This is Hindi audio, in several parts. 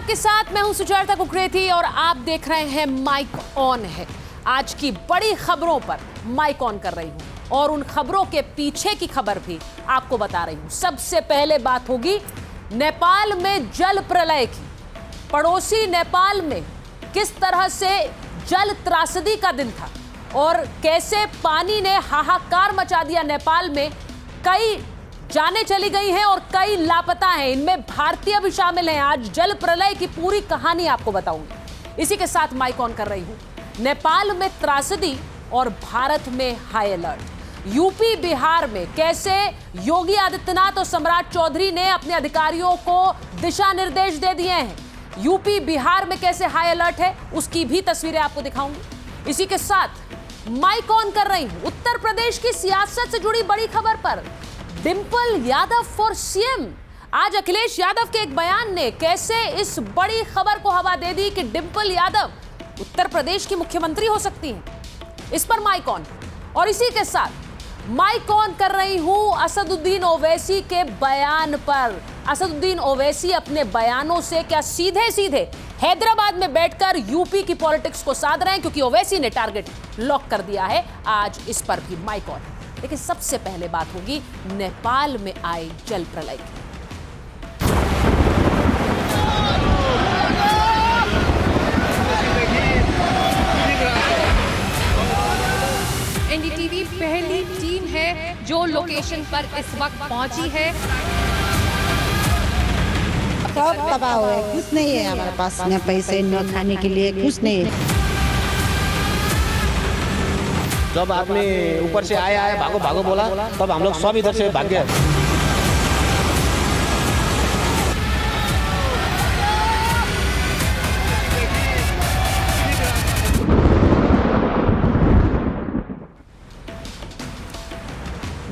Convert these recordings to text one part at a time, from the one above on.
आपके साथ मैं हूं सुजाता कुकरेती और आप देख रहे हैं माइक ऑन है। आज की बड़ी खबरों पर माइक ऑन कर रही हूं और उन खबरों के पीछे की खबर भी आपको बता रही हूं। सबसे पहले बात होगी नेपाल में जल प्रलय की। पड़ोसी नेपाल में किस तरह से जल त्रासदी का दिन था और कैसे पानी ने हाहाकार मचा दिया नेपाल में। कई जाने चली गई हैं और कई लापता हैं, इनमें भारतीय भी शामिल हैं। आज जल प्रलय की पूरी कहानी आपको बताऊंगी। इसी के साथ माइक ऑन कर रही हूं। नेपाल में त्रासदी और भारत में हाई अलर्ट। यूपी बिहार में कैसे योगी आदित्यनाथ और सम्राट चौधरी ने अपने अधिकारियों को दिशा निर्देश दे दिए हैं। यूपी बिहार में कैसे हाई अलर्ट है उसकी भी तस्वीरें आपको दिखाऊंगी। इसी के साथ माइक ऑन कर रही हूं उत्तर प्रदेश की सियासत से जुड़ी बड़ी खबर पर। Dimple Yadav for CM. आज अखिलेश यादव के एक बयान ने कैसे इस बड़ी खबर को हवा दे दी कि डिंपल यादव उत्तर प्रदेश की मुख्यमंत्री हो सकती हैं। इस पर माइक ऑन। और इसी के साथ माइक ऑन कर रही हूं असदुद्दीन ओवैसी के बयान पर। असदुद्दीन ओवैसी अपने बयानों से क्या सीधे सीधे हैदराबाद में बैठकर यूपी की पॉलिटिक्स को साध रहे हैं, क्योंकि ओवैसी ने टारगेट लॉक कर दिया है। आज इस पर भी माइक ऑन। लेकिन सबसे पहले बात होगी नेपाल में आए जल प्रलय की। एनडीटीवी पहली टीम है जो लोकेशन पर इस वक्त पहुंची है। सब तबाह हुए, कुछ नहीं है हमारे पास, न पैसे न खाने के लिए कुछ नहीं है। जब आपने ऊपर से आया भागो भागो बोला तब हम लोग सब इधर से भाग गए।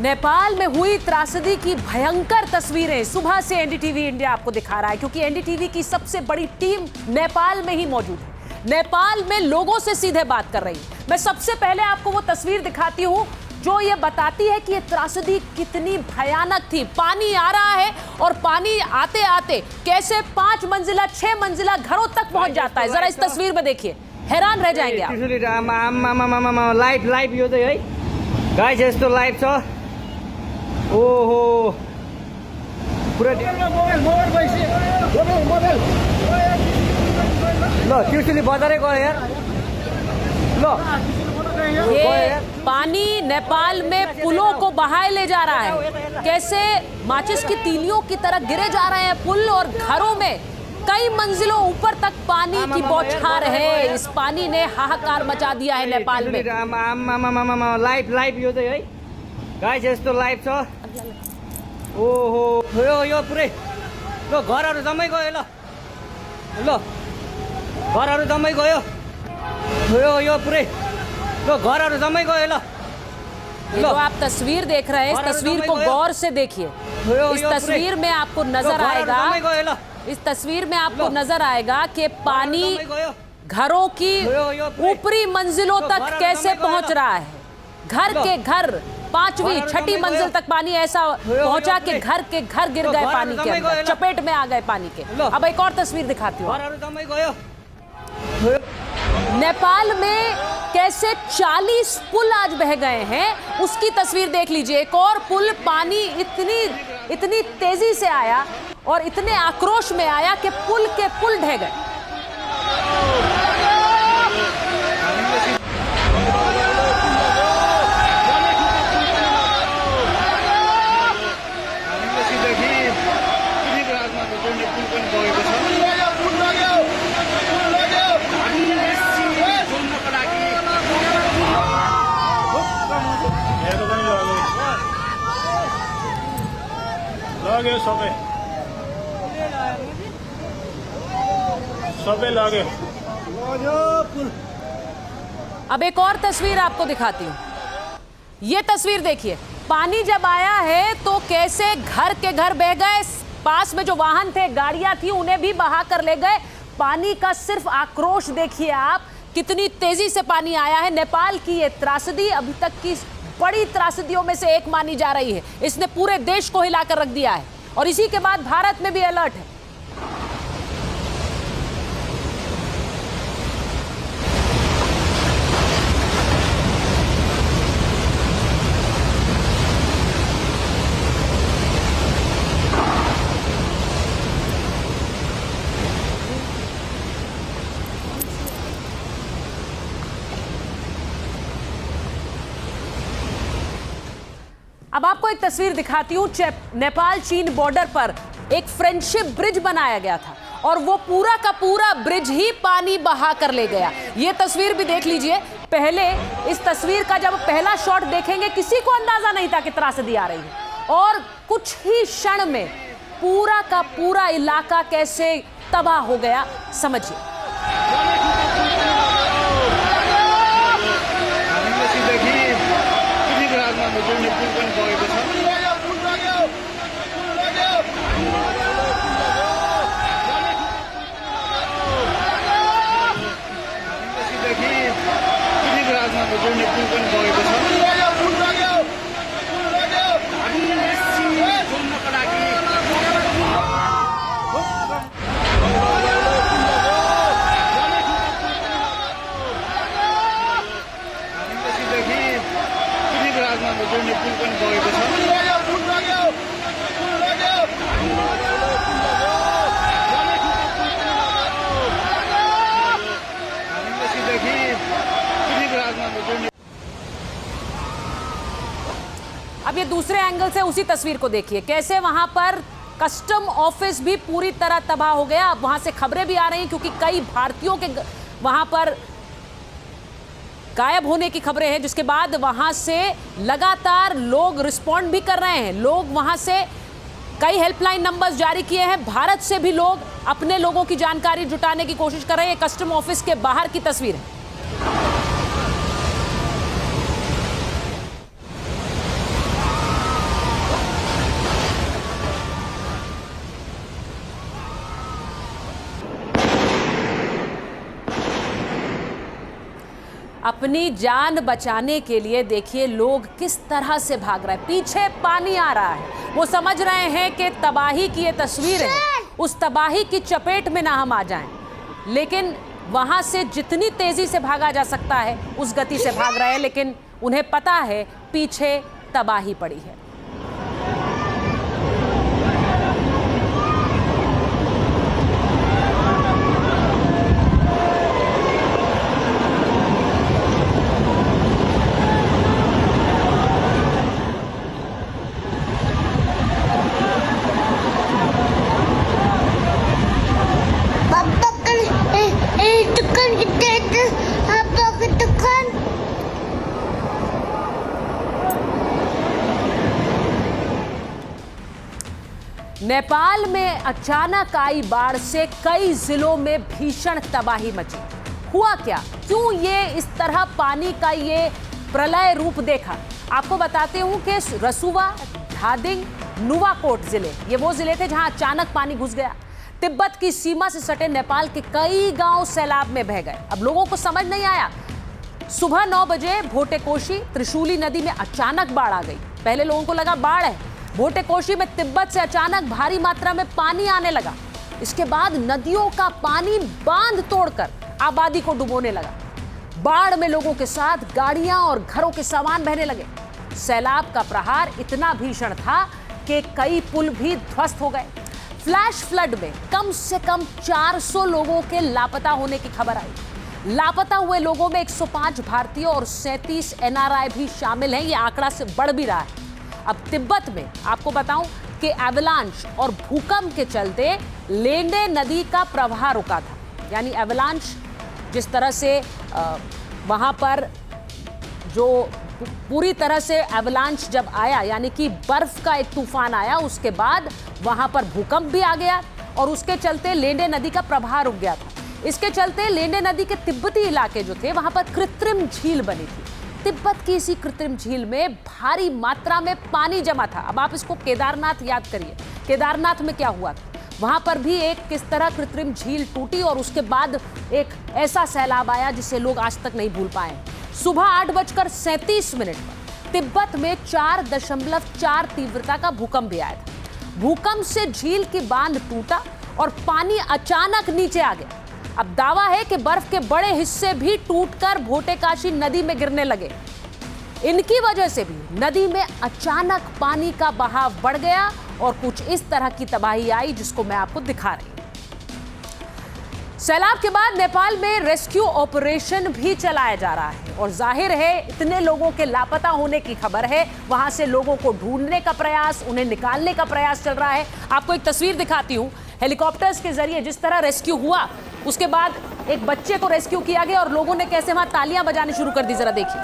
नेपाल में हुई त्रासदी की भयंकर तस्वीरें सुबह से एनडीटीवी इंडिया आपको दिखा रहा है, क्योंकि एनडीटीवी की सबसे बड़ी टीम नेपाल में ही मौजूद है। नेपाल में लोगों से सीधे बात कर रही है। मैं सबसे पहले आपको वो तस्वीर दिखाती हूं जो ये बताती है कि ये त्रासदी कितनी भयानक थी। पानी आ रहा है और पानी आते आते कैसे 5 मंजिला 6 मंजिला घरों तक पहुंच जाता है। जरा इस तस्वीर में देखिए, हैरान रह जाएंगे आप। लाइट लाइट यो चाहिँ है गाइस, यस्तो लाइट छ। ओहो पुरा लो त्रिशुली बजारै गयो यार। लो ये पानी नेपाल में पुलों को बहाए ले जा रहा है। कैसे माचिस की तीलियों की तरह गिरे जा रहे हैं पुल और घरों में कई मंजिलों ऊपर तक पानी की बौछार है। इस पानी ने हाहाकार मचा दिया है नेपाल में। लाइट लाइट यो चाहिँ है गाइस, यस्तो लाइट छ। ओहो यो पुरै लो घरहरू जम्मै गयो। ल घरहरू जम्मै गयो। यो पुरै लो घरहरू जम्मै गयो। ये जो आप तस्वीर देख रहे हैं, इस तस्वीर को गौर से देखिए। इस तस्वीर में आपको नजर आएगा, इस तस्वीर में आपको नजर आएगा कि पानी घरों की ऊपरी मंजिलों तक कैसे पहुंच रहा है। घर के घर 5वीं 6ठी मंजिल तक पानी ऐसा पहुंचा कि घर के घर गिर गए पानी के अंदर, चपेट में आ गए पानी के। अब एक और तस्वीर दिखाती हूँ। नेपाल में कैसे 40 पुल आज बह गए हैं उसकी तस्वीर देख लीजिए। एक और पुल पानी इतनी तेजी से आया और इतने आक्रोश में आया कि पुल के पुल ढह गए। अब एक और तस्वीर आपको दिखाती हूँ। ये तस्वीर देखिए, पानी जब आया है तो कैसे घर के घर बह गए। पास में जो वाहन थे, गाड़ियां थी, उन्हें भी बहा कर ले गए। पानी का सिर्फ आक्रोश देखिए आप, कितनी तेजी से पानी आया है। नेपाल की ये त्रासदी अभी तक की बड़ी त्रासदियों में से एक मानी जा रही है। इसने पूरे देश को हिलाकर रख दिया है और इसी के बाद भारत में भी अलर्ट है। अब आपको एक तस्वीर दिखाती हूँ। नेपाल चीन बॉर्डर पर एक फ्रेंडशिप ब्रिज बनाया गया था और वो पूरा का पूरा ब्रिज ही पानी बहा कर ले गया। ये तस्वीर भी देख लीजिए। पहले इस तस्वीर का जब पहला शॉट देखेंगे किसी को अंदाजा नहीं था कितना त्रासदी आ रही है, और कुछ ही क्षण में पूरा का पूरा इलाका कैसे तबाह हो गया, समझिए। अब ये दूसरे एंगल से उसी तस्वीर को देखिए, कैसे वहां पर कस्टम ऑफिस भी पूरी तरह तबाह हो गया। अब वहां से खबरें भी आ रही हैं क्योंकि कई भारतीयों के वहां पर गायब होने की खबरें हैं, जिसके बाद वहां से लगातार लोग रिस्पॉन्ड भी कर रहे हैं। लोग वहां से कई हेल्पलाइन नंबर्स जारी किए हैं। भारत से भी लोग अपने लोगों की जानकारी जुटाने की कोशिश कर रहे हैं। कस्टम ऑफिस के बाहर की तस्वीर है। अपनी जान बचाने के लिए देखिए लोग किस तरह से भाग रहे हैं। पीछे पानी आ रहा है, वो समझ रहे हैं कि तबाही की ये तस्वीर है, उस तबाही की चपेट में ना हम आ जाएं, लेकिन वहां से जितनी तेजी से भागा जा सकता है उस गति से भाग रहे हैं, लेकिन उन्हें पता है पीछे तबाही पड़ी है। नेपाल में अचानक आई बाढ़ से कई जिलों में भीषण तबाही मची। हुआ क्या, क्यों ये इस तरह पानी का ये प्रलय रूप देखा, आपको बताते हूं कि रसुवा, धादिंग, नुवाकोट जिले, ये वो जिले थे जहां अचानक पानी घुस गया। तिब्बत की सीमा से सटे नेपाल के कई गांव सैलाब में बह गए। अब लोगों को समझ नहीं आया। सुबह 9 बजे भोटेकोशी त्रिशूली नदी में अचानक बाढ़ आ गई। पहले लोगों को लगा बाढ़ है। भोटेकोशी में तिब्बत से अचानक भारी मात्रा में पानी आने लगा। इसके बाद नदियों का पानी बांध तोड़कर आबादी को डुबोने लगा। बाढ़ में लोगों के साथ गाड़ियां और घरों के सामान बहने लगे। सैलाब का प्रहार इतना भीषण था कि कई पुल भी ध्वस्त हो गए। फ्लैश फ्लड में कम से कम 400 लोगों के लापता होने की खबर आई। लापता हुए लोगों में 105 भारतीय और 37 एनआरआई भी शामिल हैं। ये आंकड़ा से बढ़ भी रहा है। अब तिब्बत में आपको बताऊं कि एवलांच और भूकंप के चलते लेंडे नदी का प्रवाह रुका था। यानी एवलांच जिस तरह से वहां पर जो पूरी तरह से एवलांच जब आया, यानी कि बर्फ का एक तूफान आया, उसके बाद वहां पर भूकंप भी आ गया और उसके चलते लेंडे नदी का प्रवाह रुक गया था। इसके चलते लेंडे नदी के तिब्बती इलाके जो थे वहां पर कृत्रिम झील बनी थी। तिब्बत की इसी कृत्रिम झील में भारी मात्रा में पानी जमा था। अब आप इसको केदारनाथ याद करिए, केदारनाथ में क्या हुआ था, वहां पर भी एक किस तरह कृत्रिम झील टूटी और उसके बाद एक ऐसा सैलाब आया जिसे लोग आज तक नहीं भूल पाए। सुबह 8:37 पर तिब्बत में 4.4 तीव्रता का भूकंप भी आया था। भूकंप से झील की बांध टूटा और पानी अचानक नीचे आ गया। अब दावा है कि बर्फ के बड़े हिस्से भी टूटकर भोटेकाशी नदी में गिरने लगे। इनकी वजह से भी नदी में अचानक पानी का बहाव बढ़ गया और कुछ इस तरह की तबाही आई जिसको मैं आपको दिखा रही हूं। सैलाब के बाद नेपाल में रेस्क्यू ऑपरेशन भी चलाया जा रहा है। और जाहिर है इतने लोगों के लापता होने की खबर है, वहां से लोगों को ढूंढने का प्रयास, उन्हें निकालने का प्रयास चल रहा है। आपको एक तस्वीर दिखाती हूं, हेलीकॉप्टर्स के जरिए जिस तरह रेस्क्यू हुआ, उसके बाद एक बच्चे को रेस्क्यू किया गया और लोगों ने कैसे वहां तालियां बजानी शुरू कर दी, जरा देखिए।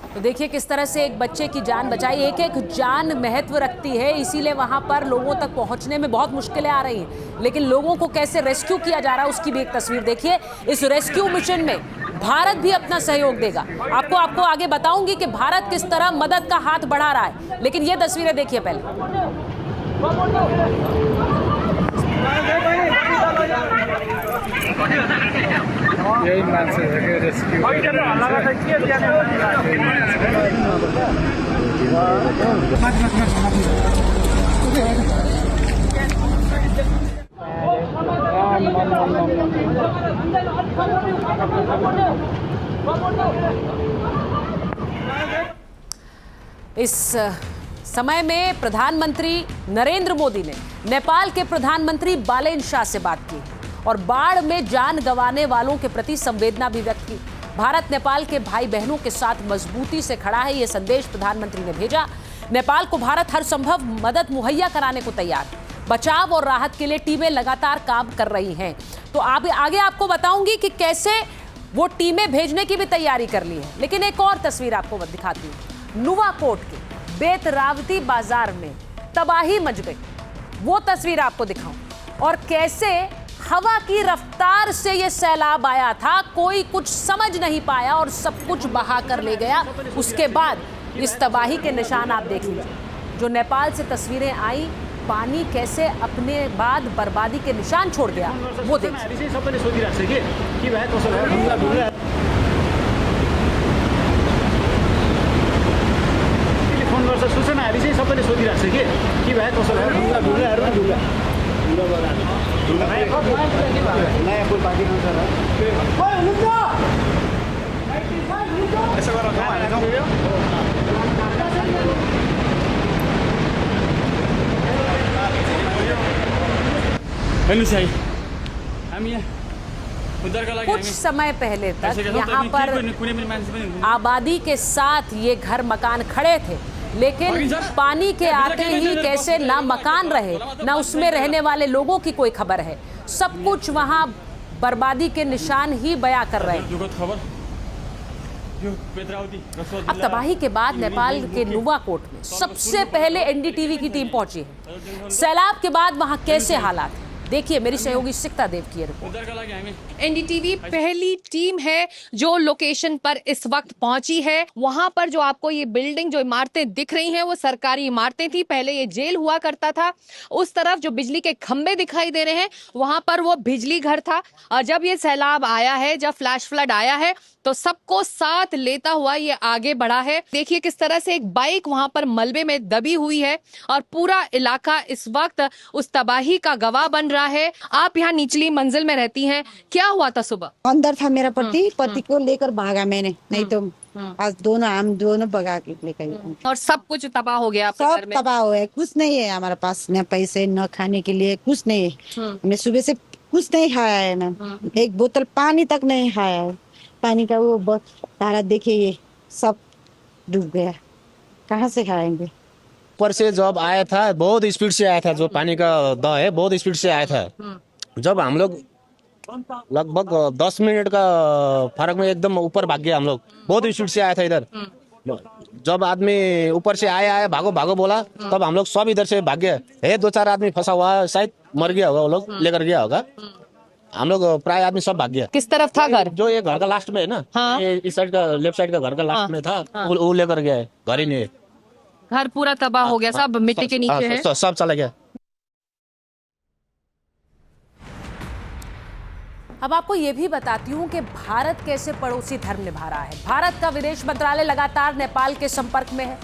तो देखिए किस तरह से एक बच्चे की जान बचाई। एक एक जान महत्व रखती है, इसीलिए वहां पर लोगों तक पहुंचने में बहुत मुश्किलें आ रही हैं, लेकिन लोगों को कैसे रेस्क्यू किया जा रहा है उसकी भी एक तस्वीर देखिए। इस रेस्क्यू मिशन में भारत भी अपना सहयोग देगा। आपको आगे बताऊंगी कि भारत किस तरह मदद का हाथ बढ़ा रहा है, लेकिन ये तस्वीरें देखिए पहले। यही मैसेज है कि रेस्क्यू इस समय में प्रधानमंत्री नरेंद्र मोदी ने नेपाल के प्रधानमंत्री बालेन शाह से बात की और बाढ़ में जान गंवाने वालों के प्रति संवेदना भी व्यक्त की। भारत नेपाल के भाई बहनों के साथ मजबूती से खड़ा है, ये संदेश प्रधानमंत्री ने भेजा। नेपाल को भारत हर संभव मदद मुहैया कराने को तैयार है। बचाव और राहत के लिए टीमें लगातार काम कर रही हैं। तो आगे आपको बताऊंगी कि कैसे वो टीमें भेजने की भी तैयारी कर ली है, लेकिन एक और तस्वीर आपको दिखाती हूँ। नुवाकोट के बेतरावती बाजार में तबाही मच गई, वो तस्वीर आपको दिखाऊं। और कैसे हवा की रफ्तार से ये सैलाब आया था, कोई कुछ समझ नहीं पाया और सब कुछ बहा कर ले गया। उसके बाद इस तबाही के निशान आप देख लीजिए। जो नेपाल से तस्वीरें आई, पानी कैसे अपने बाद बर्बादी के निशान छोड़ गया, वो देखिए। फोन गर्छ सूचनाहरू चाहिँ सबैले सोधिरहेको छ के भयो कसो भयो ढुङ्गाहरू ढुङ्गा नयाँ पुल बाँकी हुन्छ र यसो गरेर हेर्नुहोस् है हामी यहाँ कुछ समय पहले तक यहाँ पर आबादी के साथ ये घर मकान खड़े थे, लेकिन पानी के आते ही कैसे ना मकान रहे, ना उसमें रहने वाले लोगों की कोई खबर है। सब कुछ वहाँ बर्बादी के निशान ही बयां कर रहे हैं। अब तबाही के बाद नेपाल के नुवाकोट में सबसे पहले एनडीटीवी की टीम पहुंची है। सैलाब के बाद वहाँ कैसे हालात हैं, देखिए मेरी सहयोगी सिकता देव की रिपोर्ट। एनडीटीवी पहली टीम है जो लोकेशन पर इस वक्त पहुंची है। वहां पर जो आपको ये बिल्डिंग, जो इमारतें दिख रही हैं, वो सरकारी इमारतें थी। पहले ये जेल हुआ करता था। उस तरफ जो बिजली के खंभे दिखाई दे रहे हैं, वहां पर वो बिजली घर था। और जब ये सैलाब आया है, जब फ्लैश फ्लड आया है, तो सबको साथ लेता हुआ ये आगे बढ़ा है। देखिए किस तरह से एक बाइक वहां पर मलबे में दबी हुई है और पूरा इलाका इस वक्त उस तबाही का गवाह बन रहा है। आप यहाँ निचली मंजिल में रहती हैं, क्या हुआ था सुबह? अंदर था मेरा पति को लेकर भागा मैंने, नहीं तो आज हम दोनों भगा के लेकर। और सब कुछ तबाह हो गया आपके घर सब में? तबाह हुआ है, कुछ नहीं है हमारे पास, न पैसे न खाने के लिए कुछ नहीं है। मैं सुबह से कुछ नहीं खाया है ना, एक बोतल पानी तक नहीं खाया है। पानी का वो बहुत तारा देखिए, ये सब डूब गया, कहाँ से खाएंगे? ऊपर से जब आया था बहुत स्पीड से आया था, जो पानी का दह है बहुत स्पीड से आया था। जब हम लोग लगभग 10 मिनट का फर्क में एकदम ऊपर भाग गया, हम लोग बहुत स्पीड से आया था इधर। जब आदमी ऊपर से आया भागो भागो बोला, तब हम लोग सब इधर से भाग गए। है 2-4 आदमी फंसा हुआ, शायद मर गया होगा, वो लोग लेकर गया होगा। हम लोग प्राय आदमी सब भाग गया। किस तरफ था घर? जो ये घर का लास्ट में है ना, हाँ। ये इस साइड का, लेफ्ट साइड का घर का लास्ट में था, वो लेकर गया है। घर ही नहीं, घर पूरा तबाह हो गया, सब मिट्टी के नीचे है। सब चला गया। अब आपको ये भी बताती हूँ कि भारत कैसे पड़ोसी धर्म निभा रहा है। भारत का विदेश मंत्रालय लगातार नेपाल के संपर्क में है।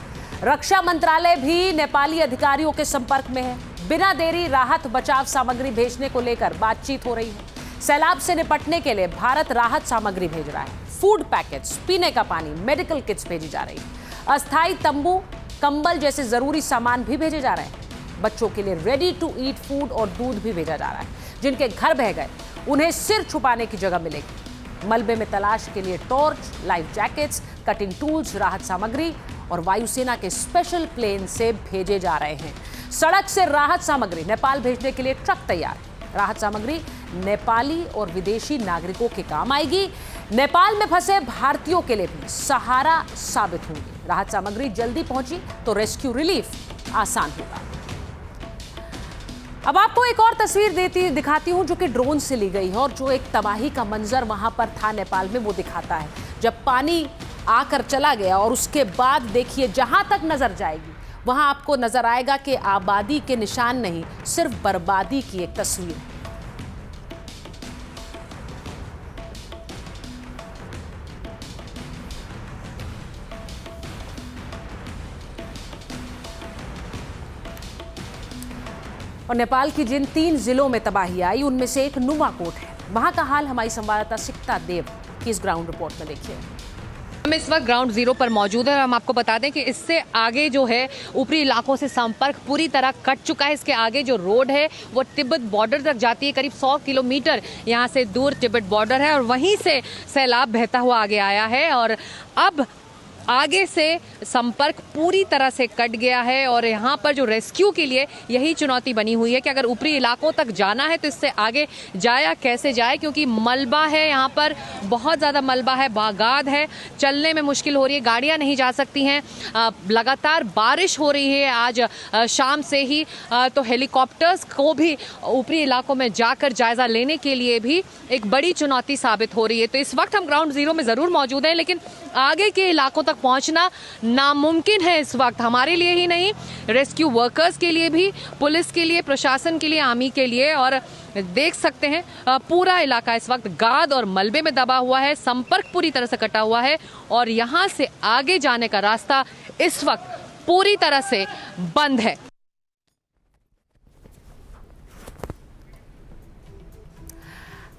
रक्षा मंत्रालय भी नेपाली अधिकारियों के संपर्क में है। बिना देरी राहत बचाव सामग्री भेजने को लेकर बातचीत हो रही है। सैलाब से निपटने के लिए भारत राहत सामग्री भेज रहा है। फूड पैकेट्स, पीने का पानी, मेडिकल किट्स भेजी जा रही है। अस्थायी तंबू, कंबल जैसे जरूरी सामान भी भेजे जा रहे हैं। बच्चों के लिए रेडी टू ईट फूड और दूध भी भेजा जा रहा है। जिनके घर बह गए उन्हें सिर छुपाने की जगह मिलेगी। मलबे में तलाश के लिए torch, life jackets, cutting tools, राहत सामग्री और वायुसेना के स्पेशल प्लेन से भेजे जा रहे हैं। सड़क से राहत सामग्री नेपाल भेजने के लिए ट्रक तैयार है। राहत सामग्री नेपाली और विदेशी नागरिकों के काम आएगी। नेपाल में फंसे भारतीयों के लिए भी सहारा साबित होंगी। राहत सामग्री जल्दी पहुंची तो रेस्क्यू रिलीफ आसान होगा। अब आपको एक और तस्वीर दिखाती हूं जो कि ड्रोन से ली गई है और जो एक तबाही का मंजर वहां पर था नेपाल में वो दिखाता है। जब पानी आकर चला गया और उसके बाद देखिए जहां तक नजर जाएगी वहां आपको नजर आएगा कि आबादी के निशान नहीं, सिर्फ बर्बादी की एक तस्वीर है। और नेपाल की जिन 3 जिलों में तबाही आई उनमें से एक नुवाकोट है। वहां का हाल हमारी संवाददाता सिकता देव की इस ग्राउंड रिपोर्ट में देखिए। हम इस वक्त ग्राउंड जीरो पर मौजूद है और हम आपको बता दें कि इससे आगे जो है ऊपरी इलाकों से संपर्क पूरी तरह कट चुका है। इसके आगे जो रोड है वो तिब्बत बॉर्डर तक जाती है। करीब 100 किलोमीटर यहाँ से दूर तिब्बत बॉर्डर है और वहीं से सैलाब बहता हुआ आगे आया है और अब आगे से संपर्क पूरी तरह से कट गया है। और यहाँ पर जो रेस्क्यू के लिए यही चुनौती बनी हुई है कि अगर ऊपरी इलाकों तक जाना है तो इससे आगे जाया कैसे जाए, क्योंकि मलबा है, यहाँ पर बहुत ज़्यादा मलबा है, बागाद है, चलने में मुश्किल हो रही है, गाड़ियाँ नहीं जा सकती हैं। लगातार बारिश हो रही है आज शाम से ही, तो हेलीकॉप्टर्स को भी ऊपरी इलाकों में जाकर जायजा लेने के लिए भी एक बड़ी चुनौती साबित हो रही है। तो इस वक्त हम ग्राउंड जीरो में ज़रूर मौजूद हैं, लेकिन आगे के इलाकों तक पहुंचना नामुमकिन है इस वक्त, हमारे लिए ही नहीं, रेस्क्यू वर्कर्स के लिए भी, पुलिस के लिए, प्रशासन के लिए, आर्मी के लिए। और देख सकते हैं पूरा इलाका इस वक्त गाद और मलबे में दबा हुआ है, संपर्क पूरी तरह से कटा हुआ है और यहां से आगे जाने का रास्ता इस वक्त पूरी तरह से बंद है।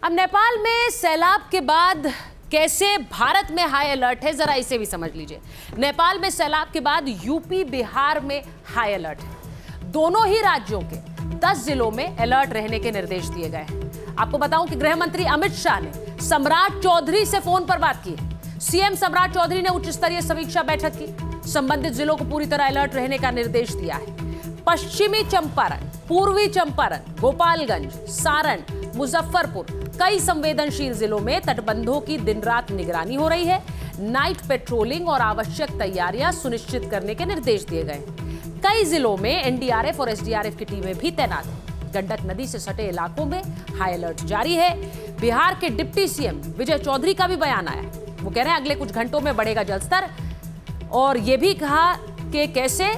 अब नेपाल में सैलाब के बाद कैसे भारत में हाई अलर्ट है, जरा इसे भी समझ लीजिए। नेपाल में सैलाब के बाद यूपी, बिहार में हाई अलर्ट है। दोनों ही राज्यों के 10 जिलों में अलर्ट रहने के निर्देश दिए गए हैं। आपको बताऊं कि गृह मंत्री अमित शाह ने सम्राट चौधरी से फोन पर बात की है। सीएम सम्राट चौधरी ने उच्च स्तरीय समीक्षा बैठक की, संबंधित जिलों को पूरी तरह अलर्ट रहने का निर्देश दिया है। पश्चिमी चंपारण, पूर्वी चंपारण, गोपालगंज, सारण, मुजफ्फरपुर, कई संवेदनशील जिलों में तटबंधों की दिन रात निगरानी हो रही है। नाइट पेट्रोलिंग और आवश्यक तैयारियां सुनिश्चित करने के निर्देश दिए गए हैं। कई जिलों में एनडीआरएफ और एसडीआरएफ की टीमें भी तैनात हैं। गंडक नदी से सटे इलाकों में हाई अलर्ट जारी है। बिहार के डिप्टी सीएम विजय चौधरी का भी बयान आया। वो कह रहे हैं अगले कुछ घंटों में बढ़ेगा जलस्तर और ये भी कहा कि कैसे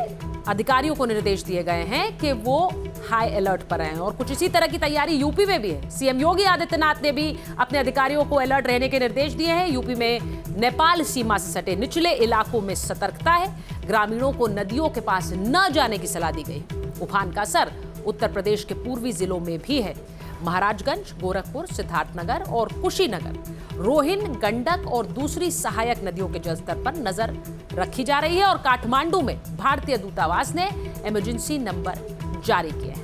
अधिकारियों को निर्देश दिए गए हैं कि वो हाई अलर्ट पर हैं। और कुछ इसी तरह की तैयारी यूपी में भी है। सीएम योगी आदित्यनाथ ने भी अपने अधिकारियों को अलर्ट रहने के निर्देश दिए हैं। यूपी में नेपाल सीमा से सटे निचले इलाकों में सतर्कता है। ग्रामीणों को नदियों के पास न जाने की सलाह दी गई। उफान का असर उत्तर प्रदेश के पूर्वी जिलों में भी है। महाराजगंज, गोरखपुर, सिद्धार्थनगर और कुशीनगर, रोहिन, गंडक और दूसरी सहायक नदियों के जलस्तर पर नजर रखी जा रही है। और काठमांडू में भारतीय दूतावास ने इमरजेंसी नंबर जारी किया है।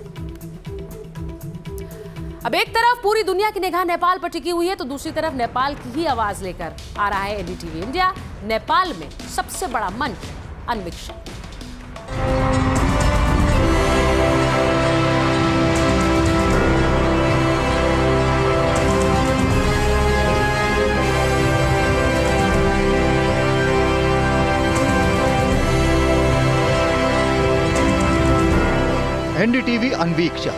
अब एक तरफ पूरी दुनिया की निगाह नेपाल पर टिकी हुई है तो दूसरी तरफ नेपाल की ही आवाज लेकर आ रहा है एनडीटीवी इंडिया। नेपाल में सबसे बड़ा मंच अनविक्शन। एनडीटीवी अनवीक्षा,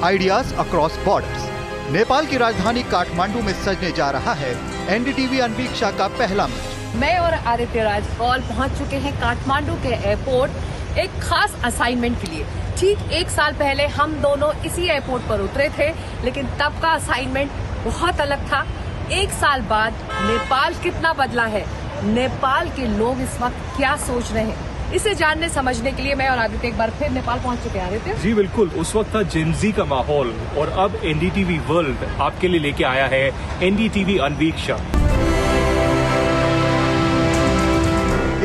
आइडियाज अक्रॉस बॉर्डर्स। नेपाल की राजधानी काठमांडू में सजने जा रहा है एनडीटीवी अनवीक्षा का पहला मंच। मैं और आदित्य राज कॉल पहुंच चुके हैं काठमांडू के एयरपोर्ट एक खास असाइनमेंट के लिए। ठीक 1 साल पहले हम दोनों इसी एयरपोर्ट पर उतरे थे, लेकिन तब का असाइनमेंट बहुत अलग था। 1 साल बाद नेपाल कितना बदला है, नेपाल के लोग इस वक्त क्या सोच रहे हैं, इसे जानने समझने के लिए मैं और आदित्य एक बार फिर नेपाल पहुंच चुके हैं। आदित्य जी बिल्कुल, उस वक्त था जेनजी का माहौल और अब एनडीटीवी वर्ल्ड आपके लिए लेके आया है एनडीटीवी अनवीक्षा।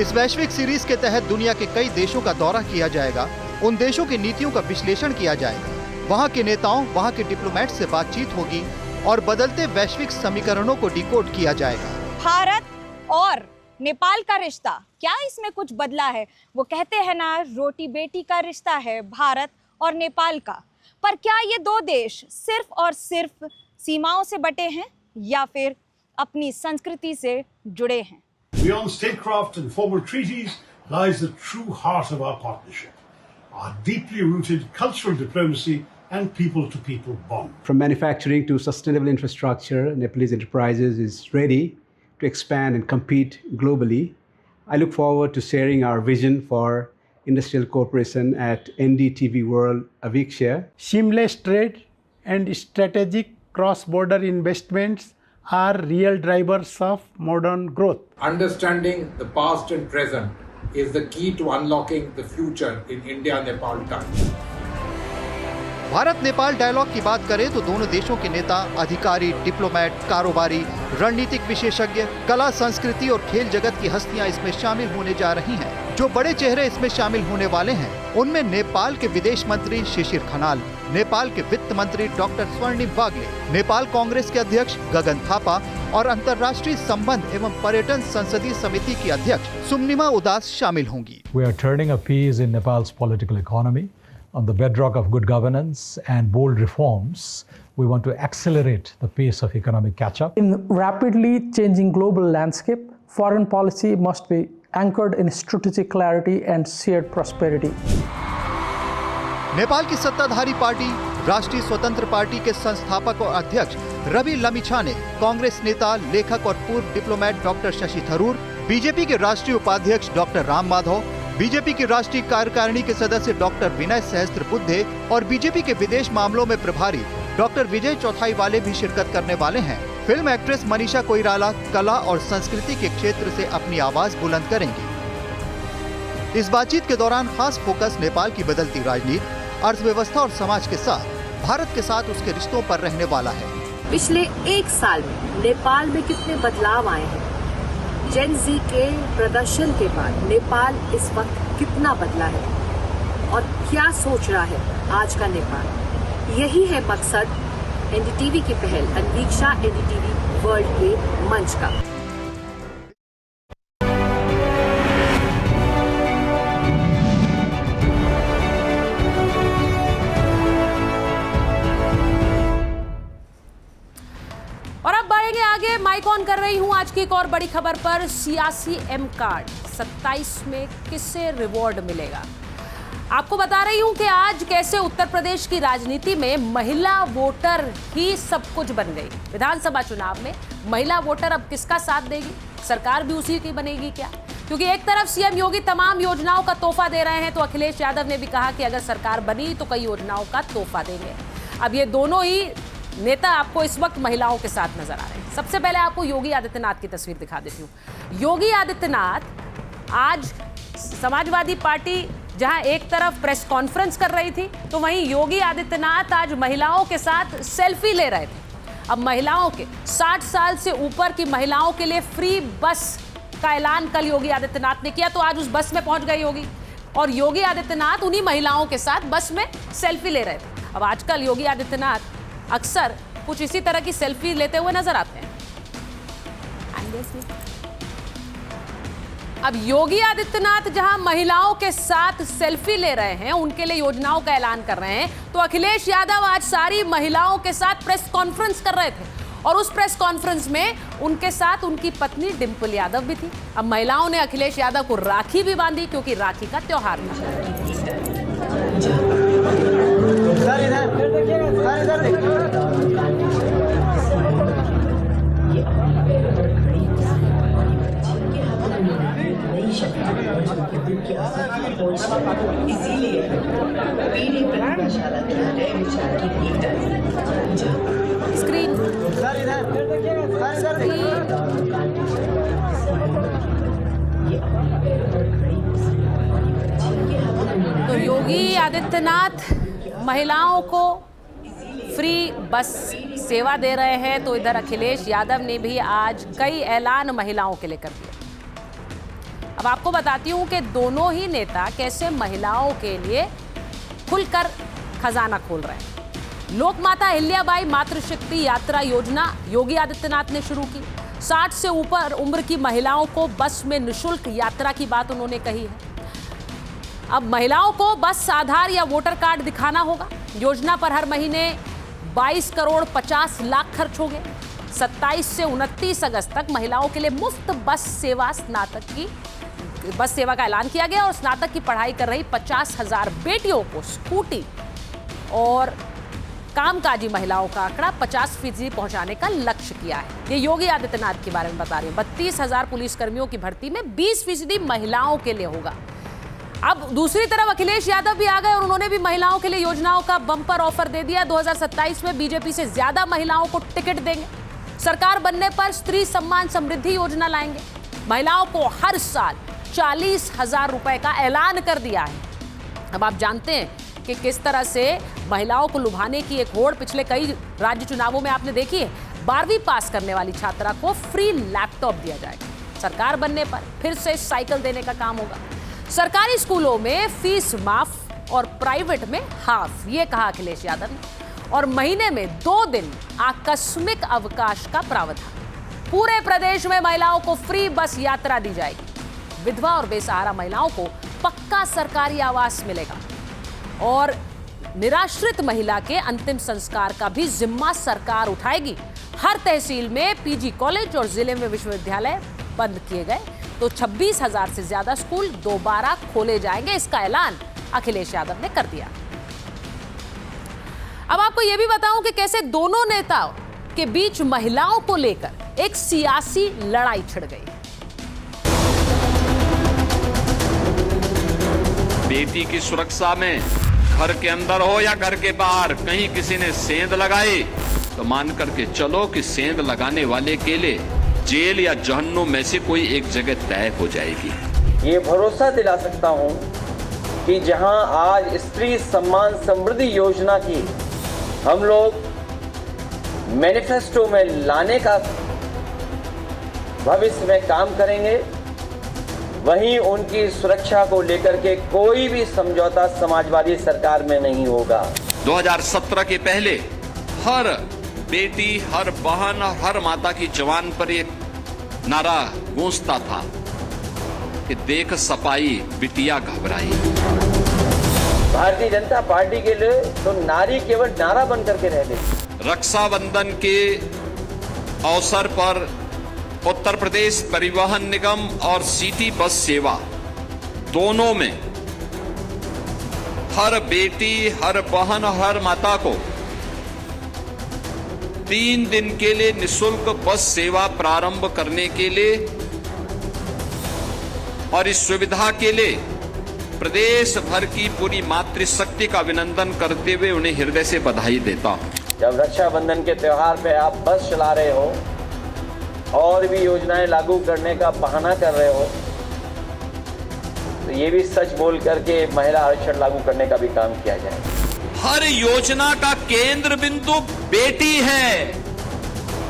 इस वैश्विक सीरीज के तहत दुनिया के कई देशों का दौरा किया जाएगा। उन देशों की नीतियों का विश्लेषण किया जाएगा। वहाँ के नेताओं, वहाँ के डिप्लोमेट से बातचीत होगी और बदलते वैश्विक समीकरणों को डिकोड किया जाएगा। भारत और नेपाल का रिश्ता, क्या इसमें कुछ बदला है? वो कहते हैं ना, रोटी बेटी का रिश्ता है भारत और नेपाल का। पर क्या ये दो देश सिर्फ और सिर्फ सीमाओं से बटे हैं या फिर अपनी संस्कृति से जुड़े हैं? Beyond statecraft and formal treaties lies the true heart of our partnership, our deeply rooted cultural diplomacy and people-to-people bond. From manufacturing to sustainable infrastructure, Nepalese Enterprises is ready to expand and compete globally. I look forward to sharing our vision for industrial cooperation at NDTV World Aviksha. Seamless trade and strategic cross-border investments are real drivers of modern growth. Understanding the past and present is the key to unlocking the future in India-Nepal ties. Bharat Nepal dialogue की बात करें तो दोनों देशों के नेता, अधिकारी, डिप्लोमेट, कारोबारी, रणनीतिक विशेषज्ञ, कला, संस्कृति और खेल जगत की हस्तियां इसमें शामिल होने जा रही हैं। जो बड़े चेहरे इसमें शामिल होने वाले हैं, उनमें नेपाल के विदेश मंत्री शिशिर खनाल, नेपाल के वित्त मंत्री डॉक्टर स्वर्णिम वाग्ले, नेपाल कांग्रेस के अध्यक्ष गगन थापा और अंतर्राष्ट्रीय संबंध एवं पर्यटन संसदीय समिति की अध्यक्ष सुमनिमा उदास शामिल होंगी। We are turning a page in Nepal's political economy. On the bedrock of good governance and bold reforms, we want to accelerate the pace of economic catch-up. In rapidly changing global landscape, foreign policy must be anchored in strategic clarity and shared prosperity. Nepal की सत्ताधारी पार्टी राष्ट्रीय स्वतंत्र पार्टी के संस्थापक और अध्यक्ष रवि लमिछाने, कांग्रेस नेता, लेखक और पूर्व diplomat doctor Shashi Tharoor, BJP के राष्ट्रीय उपाध्यक्ष डॉक्टर राम माधव, बीजेपी की राष्ट्रीय कार्यकारिणी के सदस्य डॉक्टर विनय सहस्त्रबुद्धे और बीजेपी के विदेश मामलों में प्रभारी डॉक्टर विजय चौथाई वाले भी शिरकत करने वाले हैं। फिल्म एक्ट्रेस मनीषा कोइराला कला और संस्कृति के क्षेत्र से अपनी आवाज बुलंद करेंगी। इस बातचीत के दौरान खास फोकस नेपाल की बदलती राजनीति, अर्थव्यवस्था और समाज के साथ भारत के साथ उसके रिश्तों पर रहने वाला है। पिछले 1 साल में नेपाल में कितने बदलाव आए हैं? जेन जी के प्रदर्शन के बाद नेपाल इस वक्त कितना बदला है और क्या सोच रहा है आज का नेपाल? यही है मकसद एनडीटीवी की पहल अनवीक्षा एनडीटीवी वर्ल्ड के मंच का। और अब बढ़ेंगे आगे। माइक ऑन कर रही हूं आज की एक और बड़ी खबर पर। सियासी एम कार्ड 27 में किसे रिवॉर्ड मिलेगा? आपको बता रही हूं कि आज कैसे उत्तर प्रदेश की राजनीति में महिला वोटर ही सब कुछ बन गई। विधानसभा चुनाव में महिला वोटर अब किसका साथ देगी? सरकार भी उसी की बनेगी क्या? क्योंकि एक तरफ सीएम योगी तमाम योजनाओं का तोहफा दे रहे हैं, तो अखिलेश यादव ने भी कहा कि अगर सरकार बनी तो कई योजनाओं का तोहफा देंगे। अब ये दोनों ही नेता आपको इस वक्त महिलाओं के साथ नजर आ रहे हैं। सबसे पहले आपको योगी आदित्यनाथ की तस्वीर दिखा देती हूँ। योगी आदित्यनाथ आज समाजवादी पार्टी जहां एक तरफ प्रेस कॉन्फ्रेंस कर रही थी, तो वहीं योगी आदित्यनाथ आज महिलाओं के साथ सेल्फी ले रहे थे। अब महिलाओं के 60 साल से ऊपर की महिलाओं के लिए फ्री बस का ऐलान कल योगी आदित्यनाथ ने किया, तो आज उस बस में पहुंच गए योगी और योगी आदित्यनाथ उन्हीं महिलाओं के साथ बस में सेल्फी ले रहे थे। अब आजकल योगी आदित्यनाथ अक्सर कुछ इसी तरह की सेल्फी लेते हुए नजर आते हैं। अब योगी आदित्यनाथ जहां महिलाओं के साथ सेल्फी ले रहे हैं, उनके लिए योजनाओं का ऐलान कर रहे हैं, तो अखिलेश यादव आज सारी महिलाओं के साथ प्रेस कॉन्फ्रेंस कर रहे थे और उस प्रेस कॉन्फ्रेंस में उनके साथ उनकी पत्नी डिंपल यादव भी थी। अब महिलाओं ने अखिलेश यादव को राखी भी बांधी क्योंकि राखी का त्योहार था। इसीलिए पीढ़ी प्रतिभाशाला की नए विचार की नींव डाली। स्क्रीन तो योगी आदित्यनाथ महिलाओं को फ्री बस सेवा दे रहे हैं, तो इधर अखिलेश यादव ने भी आज कई ऐलान महिलाओं के लिए कर दिए। अब आपको बताती हूं कि दोनों ही नेता कैसे महिलाओं के लिए खुलकर खजाना खोल रहे हैं। लोकमाता अहिल्याबाई मातृशक्ति यात्रा योजना योगी आदित्यनाथ ने शुरू की। 60 से ऊपर उम्र की महिलाओं को बस में निःशुल्क यात्रा की बात उन्होंने कही है। अब महिलाओं को बस आधार या वोटर कार्ड दिखाना होगा। योजना पर हर महीने 22 करोड़ 50 लाख खर्च होंगे। 27 से 29 अगस्त तक महिलाओं के लिए मुफ्त बस सेवा का ऐलान किया गया और स्नातक की पढ़ाई कर रही 50,000 बेटियों को स्कूटी और कामकाजी महिलाओं का आंकड़ा 50% पहुंचाने का लक्ष्य किया है। ये योगी आदित्यनाथ के बारे में बता रही हूँ। 32,000 पुलिसकर्मियों की भर्ती में 20% महिलाओं के लिए होगा। अब दूसरी तरफ अखिलेश यादव भी आ गए और उन्होंने भी महिलाओं के लिए योजनाओं का बम्पर ऑफर दे दिया। 2027 में बीजेपी से ज्यादा महिलाओं को टिकट देंगे। सरकार बनने पर स्त्री सम्मान समृद्धि योजना लाएंगे। महिलाओं को हर साल 40,000 रुपए का ऐलान कर दिया है। अब आप जानते हैं कि किस तरह से महिलाओं को लुभाने की एक होड़ पिछले कई राज्य चुनावों में आपने देखी है। 12वीं पास करने वाली छात्रा को फ्री लैपटॉप दिया जाएगा। सरकार बनने पर फिर से साइकिल देने का काम होगा। सरकारी स्कूलों में फीस माफ और प्राइवेट में हाफ, ये कहा अखिलेश यादव ने। और महीने में 2 दिन आकस्मिक अवकाश का प्रावधान। पूरे प्रदेश में महिलाओं को फ्री बस यात्रा दी जाएगी। विधवा और बेसहारा महिलाओं को पक्का सरकारी आवास मिलेगा और निराश्रित महिला के अंतिम संस्कार का भी जिम्मा सरकार उठाएगी। हर तहसील में पीजी कॉलेज और जिले में विश्वविद्यालय बंद किए गए, तो 26,000 से ज्यादा स्कूल दोबारा खोले जाएंगे। इसका ऐलान अखिलेश यादव ने कर दिया। अब आपको यह भी बताऊं कि कैसे दोनों नेताओं के बीच महिलाओं को लेकर एक सियासी लड़ाई छिड़ गई। बेटी की सुरक्षा में घर के अंदर हो या घर के बाहर कहीं किसी ने सेंध लगाई तो मान करके चलो कि सेंध लगाने वाले के लिए जेल या जहन्नुम में से कोई एक जगह तय हो जाएगी। ये भरोसा दिला सकता हूं कि जहां आज स्त्री सम्मान समृद्धि योजना की हम लोग मैनिफेस्टो में लाने का भविष्य में काम करेंगे, वहीं उनकी सुरक्षा को लेकर के कोई भी समझौता समाजवादी सरकार में नहीं होगा। 2017 के पहले हर बेटी, हर बहन, हर माता की जवान पर एक नारा गूंजता था कि देख सपाई बिटिया घबराई। भारतीय जनता पार्टी के लिए तो नारी केवल नारा बन करके रह गई। रक्षाबंधन के अवसर पर उत्तर प्रदेश परिवहन निगम और सिटी बस सेवा दोनों में हर बेटी, हर बहन, हर माता को 3 दिन के लिए निःशुल्क बस सेवा प्रारंभ करने के लिए और इस सुविधा के लिए प्रदेश भर की पूरी मातृशक्ति का अभिनंदन करते हुए उन्हें हृदय से बधाई देता हूं। जब रक्षाबंधन के त्योहार पे आप बस चला रहे हो और भी योजनाएं लागू करने का बहाना कर रहे हो, तो ये भी सच बोल करके महिला आरक्षण लागू करने का भी काम किया जाए। हर योजना का केंद्र बिंदु बेटी है,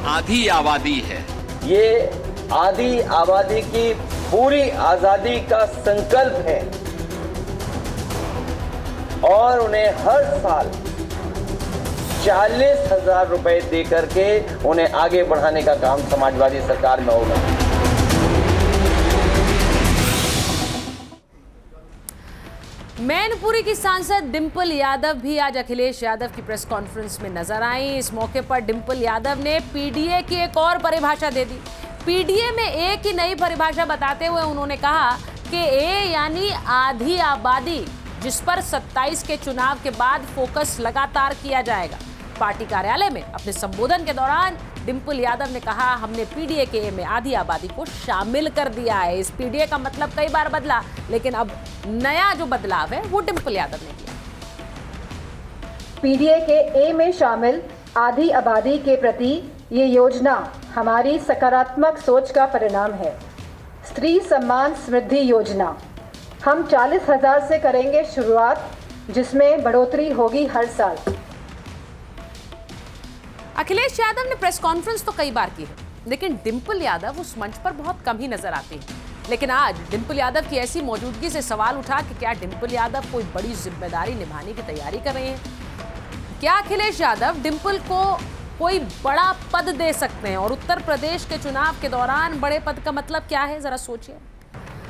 आधी आबादी है। ये आधी आबादी की पूरी आजादी का संकल्प है और उन्हें हर साल 40,000 रुपए दे करके उन्हें आगे बढ़ाने का काम समाजवादी सरकार में होगा। मैनपुरी की सांसद डिंपल यादव भी आज अखिलेश यादव की प्रेस कॉन्फ्रेंस में नजर आई। इस मौके पर डिंपल यादव ने पीडीए की एक और परिभाषा दे दी। पीडीए में ए की नई परिभाषा बताते हुए उन्होंने कहा कि ए यानी आधी आबादी, जिस पर 27 के चुनाव के बाद फोकस लगातार किया जाएगा। पार्टी कार्यालय में अपने संबोधन के दौरान डिंपल यादव ने कहा, हमने पीडीए में आधी आबादी को शामिल कर दिया है। इस पीडीए का मतलब कई बार बदला, लेकिन अब नया जो बदलाव है वो डिंपल यादव ने किया। पीडीए के ए में शामिल आधी आबादी के प्रति ये योजना हमारी सकारात्मक सोच का परिणाम है। स्त्री सम्मान समृद्धि योजना हम 40,000 से करेंगे शुरुआत, जिसमें बढ़ोतरी होगी हर साल। अखिलेश यादव ने प्रेस कॉन्फ्रेंस तो कई बार की है, लेकिन डिंपल यादव उस मंच पर बहुत कम ही नजर आती है। लेकिन आज डिंपल यादव की ऐसी मौजूदगी से सवाल उठा कि क्या डिंपल यादव कोई बड़ी जिम्मेदारी निभाने की तैयारी कर रहे हैं? क्या अखिलेश यादव डिंपल को कोई बड़ा पद दे सकते हैं? और उत्तर प्रदेश के चुनाव के दौरान बड़े पद का मतलब क्या है, जरा सोचिए।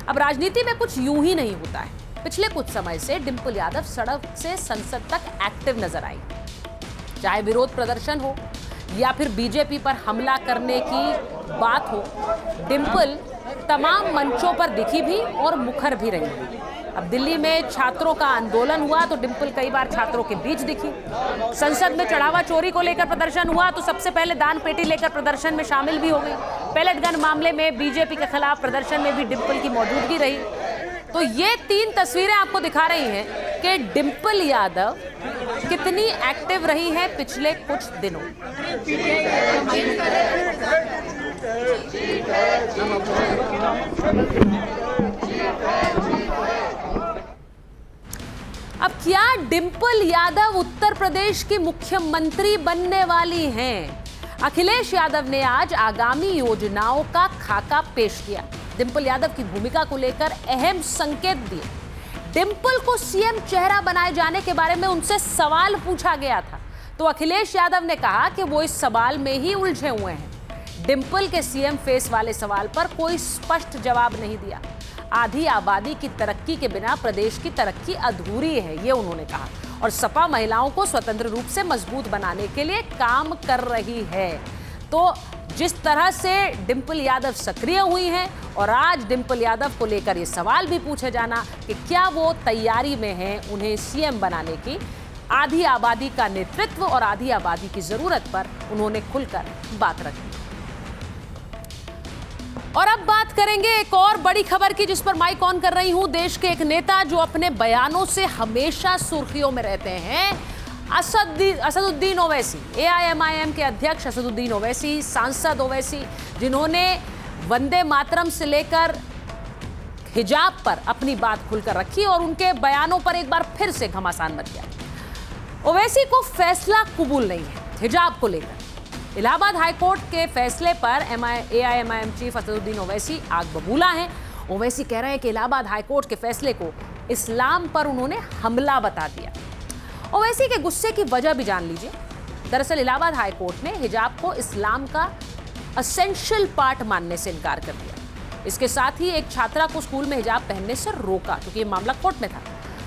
अब राजनीति में कुछ यूं ही नहीं होता है। पिछले कुछ समय से डिंपल यादव सड़क से संसद तक एक्टिव नजर आई, चाहे विरोध प्रदर्शन हो या फिर बीजेपी पर हमला करने की बात हो। डिंपल तमाम मंचों पर दिखी भी और मुखर भी रही। अब दिल्ली में छात्रों का आंदोलन हुआ तो डिंपल कई बार छात्रों के बीच दिखी। संसद में चढ़ावा चोरी को लेकर प्रदर्शन हुआ तो सबसे पहले दान पेटी लेकर प्रदर्शन में शामिल भी हो गई। पैलेट गन मामले में बीजेपी के खिलाफ प्रदर्शन में भी डिंपल की मौजूदगी रही। तो ये 3 तस्वीरें आपको दिखा रही हैं कि डिंपल यादव कितनी एक्टिव रही है पिछले कुछ दिनों। अब क्या डिंपल यादव उत्तर प्रदेश की मुख्यमंत्री बनने वाली हैं? अखिलेश यादव ने आज आगामी योजनाओं का खाका पेश किया। डिंपल यादव की भूमिका को लेकर अहम संकेत दिए। डिंपल को सीएम चेहरा बनाए जाने के बारे में उनसे सवाल पूछा गया था, तो अखिलेश यादव ने कहा कि वो इस सवाल में ही उलझे हुए हैं। डिंपल के सीएम फेस वाले सवाल पर कोई स्पष्ट जवाब नहीं दिया। आधी आबादी की तरक्की के बिना प्रदेश की तरक्की अधूरी है, ये उन्होंने कहा। और सपा महिलाओं को स्वतंत्र रूप से मजबूत बनाने के लिए काम कर रही है। तो जिस तरह से डिंपल यादव सक्रिय हुई हैं और आज डिंपल यादव को लेकर ये सवाल भी पूछे जाना कि क्या वो तैयारी में हैं उन्हें सीएम बनाने की, आधी आबादी का नेतृत्व और आधी आबादी की जरूरत पर उन्होंने खुलकर बात रखी। और अब बात करेंगे एक और बड़ी खबर की, जिस पर माइक ऑन कर रही हूं। देश के एक नेता जो अपने बयानों से हमेशा सुर्खियों में रहते हैं, असदुद्दीन ओवैसी, एआईएमआईएम के अध्यक्ष असदुद्दीन ओवैसी, सांसद ओवैसी, जिन्होंने वंदे मातरम से लेकर हिजाब पर अपनी बात खुलकर रखी और उनके बयानों पर एक बार फिर से घमासान मच गया। ओवैसी को फैसला कबूल नहीं है हिजाब को लेकर। इलाहाबाद हाईकोर्ट के फैसले पर एआईएमआईएम चीफ असदुद्दीन ओवैसी आग बबूला हैं। ओवैसी कह रहे हैं कि इलाहाबाद हाईकोर्ट के फैसले को इस्लाम पर उन्होंने हमला बता दिया। ओवैसी के गुस्से की वजह भी जान लीजिए। दरअसल इलाहाबाद हाईकोर्ट ने हिजाब को इस्लाम का एसेंशियल पार्ट मानने से इनकार कर दिया। इसके साथ ही एक छात्रा को स्कूल में हिजाब पहनने से रोका, क्योंकि ये मामला कोर्ट में था।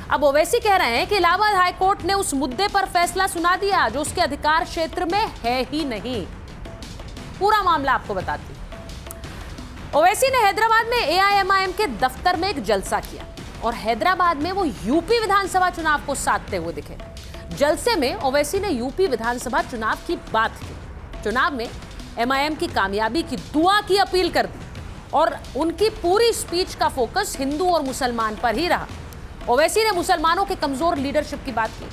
अब ओवैसी कह रहे हैं कि इलाहाबाद हाईकोर्ट ने उस मुद्दे पर फैसला सुना दिया जो उसके अधिकार क्षेत्र में है ही नहीं। पूरा मामला आपको बताती हूं। ओवैसी ने हैदराबाद में एआईएमआईएम के दफ्तर में एक जलसा किया और हैदराबाद में वो यूपी विधानसभा चुनाव को साधते हुए दिखे। जलसे में ओवैसी ने यूपी विधानसभा चुनाव की बात की। चुनाव में एमआईएम की कामयाबी की दुआ की अपील कर दी और उनकी पूरी स्पीच का फोकस हिंदू और मुसलमान पर ही रहा। ओवैसी ने मुसलमानों के कमजोर लीडरशिप की बात की।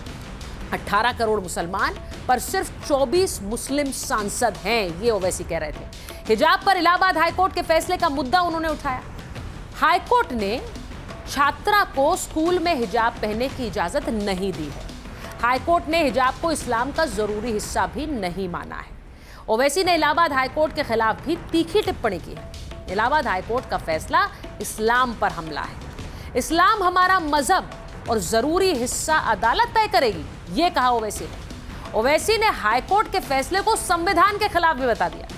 18 करोड़ मुसलमान पर सिर्फ 24 मुस्लिम सांसद हैं, ये ओवैसी कह रहे थे। हिजाब पर इलाहाबाद हाईकोर्ट के फैसले का मुद्दा उन्होंने उठाया। हाईकोर्ट ने छात्रा को स्कूल में हिजाब पहनने की इजाजत नहीं दी है। हाईकोर्ट ने हिजाब को इस्लाम का जरूरी हिस्सा भी नहीं माना है। ओवैसी ने इलाहाबाद हाईकोर्ट के खिलाफ भी तीखी टिप्पणी की है। इलाहाबाद हाईकोर्ट का फैसला इस्लाम पर हमला है। इस्लाम हमारा मजहब और जरूरी हिस्सा अदालत तय करेगी, ये कहा ओवैसी ने। ओवैसी ने हाईकोर्ट के फैसले को संविधान के खिलाफ भी बता दिया,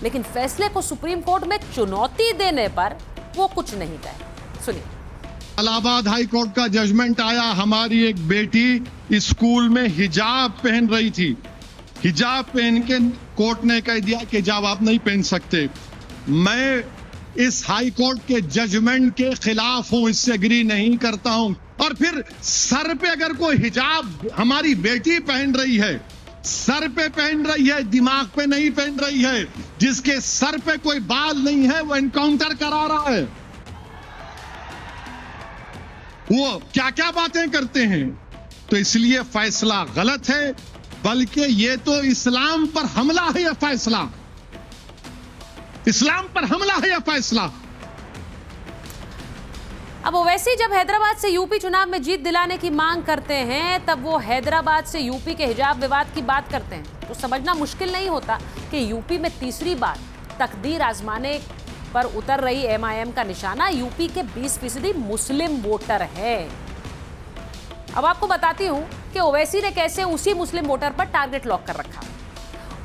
लेकिन फैसले को सुप्रीम कोर्ट में चुनौती देने पर वो कुछ नहीं कहे। सुनिए। इलाहाबाद हाई कोर्ट का जजमेंट आया, हमारी एक बेटी स्कूल में हिजाब पहन रही थी। हिजाब पहन के कोर्ट ने कह दिया कि हिजाब आप नहीं पहन सकते। मैं इस हाई कोर्ट के जजमेंट के खिलाफ हूं, इससे एग्री नहीं करता हूं। और फिर सर पे अगर कोई हिजाब हमारी बेटी पहन रही है सर पे पहन रही है, दिमाग पे नहीं पहन रही है। जिसके सर पे कोई बाल नहीं है वो एनकाउंटर करा रहा है। वो क्या क्या बातें करते हैं। तो इसलिए फैसला गलत है, बल्कि ये तो इस्लाम पर हमला है। यह फैसला इस्लाम पर हमला है। यह फैसला अब ओवैसी जब हैदराबाद से यूपी चुनाव में जीत दिलाने की मांग करते हैं, तब वो हैदराबाद से यूपी के हिजाब विवाद की बात करते हैं, तो समझना मुश्किल नहीं होता कि यूपी में तीसरी बार तकदीर आजमाने पर उतर रही एमआईएम का निशाना यूपी के 20% मुस्लिम वोटर है। अब आपको बताती हूं कि ओवैसी ने कैसे उसी मुस्लिम वोटर पर टारगेट लॉक कर रखा।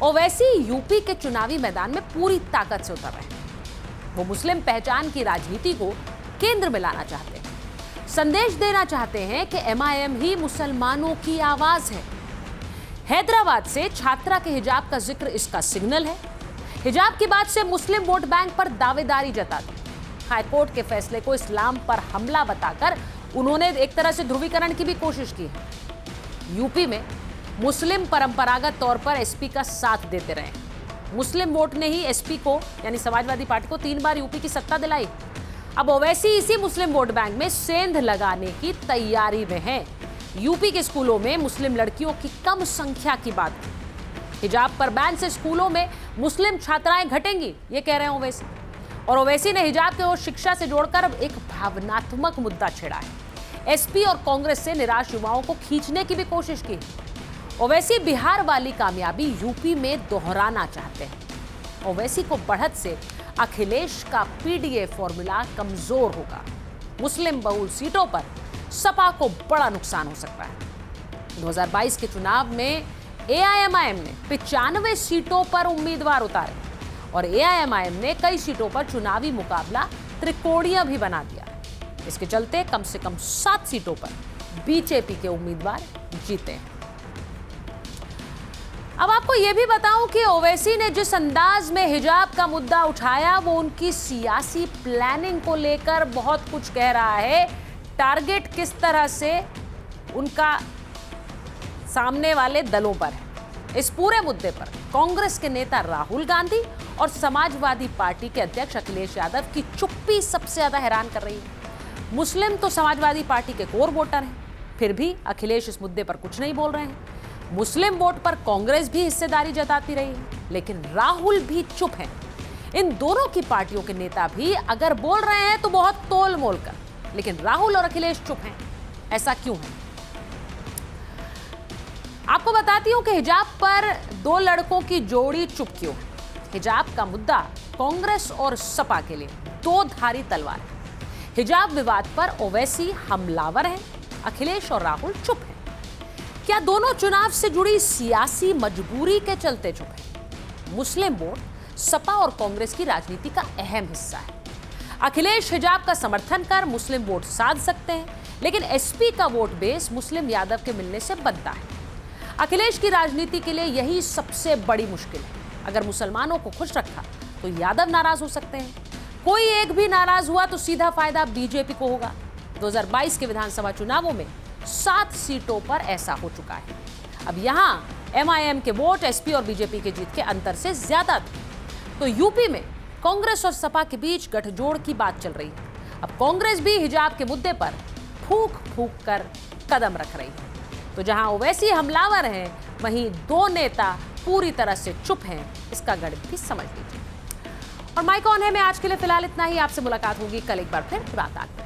ओवैसी यूपी के चुनावी मैदान में पूरी ताकत से उतर रहे हैं। वो मुस्लिम पहचान की राजनीति को केंद्र में लाना चाहते हैं, संदेश देना चाहते हैं कि एमआईएम ही मुसलमानों की आवाज है। हैदराबाद से छात्रा के हिजाब का जिक्र इसका सिग्नल है। हिजाब की बात से मुस्लिम वोट बैंक पर दावेदारी जताती। हाईकोर्ट के फैसले को इस्लाम पर हमला बताकर उन्होंने एक तरह से ध्रुवीकरण की भी कोशिश की है। यूपी में मुस्लिम परंपरागत तौर पर एसपी का साथ देते रहे। मुस्लिम वोट ने ही एसपी को यानी समाजवादी पार्टी को 3 बार यूपी की सत्ता दिलाई। अब ओवैसी इसी मुस्लिम वोट बैंक में सेंध लगाने की तैयारी में है। यूपी के स्कूलों में मुस्लिम लड़कियों की कम संख्या की बात, हिजाब पर बैन से स्कूलों में मुस्लिम छात्राएं घटेंगी, ये कह रहे हैं ओवैसी। और ओवैसी ने हिजाब को शिक्षा से जोड़कर एक भावनात्मक मुद्दा छेड़ा है। एसपी और कांग्रेस से निराश युवाओं को खींचने की भी कोशिश की। ओवैसी बिहार वाली कामयाबी यूपी में दोहराना चाहते हैं। ओवैसी को बढ़त से अखिलेश का पीडीए फॉर्मूला कमजोर होगा। मुस्लिम बहुल सीटों पर सपा को बड़ा नुकसान हो सकता है। 2022 के चुनाव में एआईएमआईएम ने 95 सीटों पर उम्मीदवार उतारे और एआईएमआईएम ने कई सीटों पर चुनावी मुकाबला त्रिकोणीय भी बना दिया। इसके चलते कम से कम 7 सीटों पर बीजेपी के उम्मीदवार जीते हैं। अब आपको यह भी बताऊं कि ओवैसी ने जिस अंदाज में हिजाब का मुद्दा उठाया वो उनकी सियासी प्लानिंग को लेकर बहुत कुछ कह रहा है। टारगेट किस तरह से उनका सामने वाले दलों पर है। इस पूरे मुद्दे पर कांग्रेस के नेता राहुल गांधी और समाजवादी पार्टी के अध्यक्ष अखिलेश यादव की चुप्पी सबसे ज्यादा हैरान कर रही है। मुस्लिम तो समाजवादी पार्टी के कोर वोटर हैं, फिर भी अखिलेश इस मुद्दे पर कुछ नहीं बोल रहे हैं। मुस्लिम वोट पर कांग्रेस भी हिस्सेदारी जताती रही है, लेकिन राहुल भी चुप हैं। इन दोनों की पार्टियों के नेता भी अगर बोल रहे हैं तो बहुत तोल मोल कर, लेकिन राहुल और अखिलेश चुप हैं। ऐसा क्यों है? आपको बताती हूं कि हिजाब पर 2 लड़कों की जोड़ी चुप क्यों है। हिजाब का मुद्दा कांग्रेस और सपा के लिए 2 धारी तलवार है। हिजाब विवाद पर ओवैसी हमलावर हैं, अखिलेश और राहुल चुप हैं। क्या दोनों चुनाव से जुड़ी सियासी मजबूरी के चलते चुप हैं? मुस्लिम वोट सपा और कांग्रेस की राजनीति का अहम हिस्सा है। अखिलेश हिजाब का समर्थन कर मुस्लिम वोट साध सकते हैं, लेकिन एसपी का वोट बेस मुस्लिम यादव के मिलने से बनता है। अखिलेश की राजनीति के लिए यही सबसे बड़ी मुश्किल है। अगर मुसलमानों को खुश रखा तो यादव नाराज हो सकते हैं। कोई एक भी नाराज हुआ तो सीधा फायदा बीजेपी को होगा। 2022 के विधानसभा चुनावों में 7 सीटों पर ऐसा हो चुका है। अब यहां एमआईएम के वोट एसपी और बीजेपी के जीत के अंतर से ज्यादा थे। तो यूपी में कांग्रेस और सपा के बीच गठजोड़ की बात चल रही है। अब कांग्रेस भी हिजाब के मुद्दे पर फूंक फूंक कर कदम रख रही है। तो जहां ओवैसी हमलावर हैं, वहीं 2 नेता पूरी तरह से चुप हैं। इसका गणित भी समझ लीजिए। और माइक ऑन है में आज के लिए फिलहाल इतना ही। आपसे मुलाकात होगी कल एक बार फिर रात 8 बजे।